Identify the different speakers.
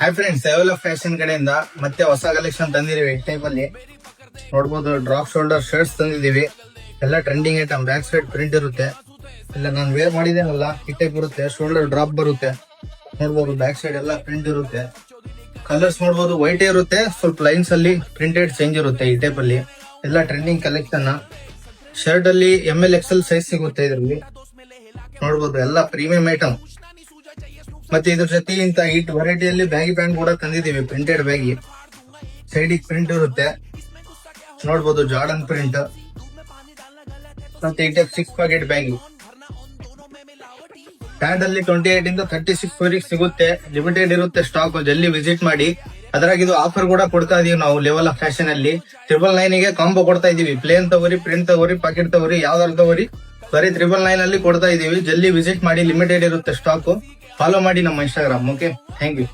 Speaker 1: Hi friends, level fashion ಕಡೆಯಿಂದ ಮತ್ತೆ ಹೊಸ ಕಲೆಕ್ಷನ್ ತಂದಿದೀವಿ. ಟೈಪ್ ಅಲ್ಲಿ ನೋಡ್ಬೋದು, ಡ್ರಾಪ್ ಶೋಲ್ಡರ್ ಶರ್ಟ್ಸ್ ತಂದಿದೀವಿ. ಎಲ್ಲ trending item. Back side print ಇರುತ್ತೆ. ಇಲ್ಲ ನಾನು ವೇರ್ ಮಾಡಿದೇನಲ್ಲ, ಈ ಟೈಪ್ ಬರುತ್ತೆ. ಶೋಲ್ಡರ್ ಡ್ರಾಪ್ ಬರುತ್ತೆ. ನೋಡ್ಬೋದು, ಬ್ಯಾಕ್ ಸೈಡ್ ಎಲ್ಲ ಪ್ರಿಂಟ್ ಇರುತ್ತೆ. ಕಲರ್ಸ್ ನೋಡ್ಬೋದು, ವೈಟ್ ಇರುತ್ತೆ. ಸ್ವಲ್ಪ ಲೈನ್ಸ್ ಅಲ್ಲಿ ಪ್ರಿಂಟೆಡ್ ಚೇಂಜ್ ಇರುತ್ತೆ. ಈ ಟೈಪ್ ಅಲ್ಲಿ ಎಲ್ಲ ಟ್ರೆಂಡಿಂಗ್ ಕಲೆಕ್ಷನ್. ಶರ್ಟ್ ಅಲ್ಲಿ ML XL ಸೈಜ್ ಸಿಗುತ್ತೆ ಇದರಲ್ಲಿ. ನೋಡ್ಬೋದು, ಎಲ್ಲ ಪ್ರೀಮಿಯಂ ಐಟಮ್. ಮತ್ತೆ ಇದ್ರ ಜೊತೆ ಇಂತ ಹಿಟ್ ವೆರೈಟಿಯಲ್ಲಿ ಬ್ಯಾಗಿ ಪ್ಯಾಂಟ್ ಕೂಡ ತಂದಿದೀವಿ. ಪ್ರಿಂಟೆಡ್ ಬ್ಯಾಗಿ, ಸೈಡಿಗೆ ಪ್ರಿಂಟ್ ಇರುತ್ತೆ. ನೋಡ್ಬೋದು, ಜಾರ್ಡನ್ ಪ್ರಿಂಟ್. ಮತ್ತೆ ಈ ಟೈಪ್ 6 ಪಾಕೆಟ್ ಬ್ಯಾಗಿ. ಪ್ಯಾಂಟ್ ಅಲ್ಲಿ 28 ಇಂದ 36 ವರೆಗೆ ಸಿಗುತ್ತೆ. ಲಿಮಿಟೆಡ್ ಇರುತ್ತೆ ಸ್ಟಾಕ್. ಜಲ್ದಿ ವಿಸಿಟ್ ಮಾಡಿ. ಅದ್ರಾಗ ಇದು ಆಫರ್ ಕೂಡ ಕೊಡ್ತಾ ಇದೀವಿ ನಾವು ಲೆವೆಲ್ ಆಫ್ ಫ್ಯಾಷನ್ ಅಲ್ಲಿ. 999 ಗೆ ಕಾಂಬೋ ಕೊಡ್ತಾ ಇದೀವಿ. ಪ್ಲೇನ್ ತಗೋರಿ, ಪ್ರಿಂಟ್ ತಗೋರಿ, ಪಾಕೆಟ್ ತಗೋರಿ, ಯಾವ್ದಾರು ತಗೋರಿ, ಬರೀ 999 ಅಲ್ಲಿ ಕೊಡ್ತಾ ಇದೀವಿ. ಜಲ್ದಿ ವಿಸಿಟ್ ಮಾಡಿ. ಲಿಮಿಟೆಡ್ ಇರುತ್ತೆ ಸ್ಟಾಕ್. ಫಾಲೋ ಮಾಡಿ ನಮ್ಮ ಇನ್ಸ್ಟಾಗ್ರಾಮ್. Okay, thank you.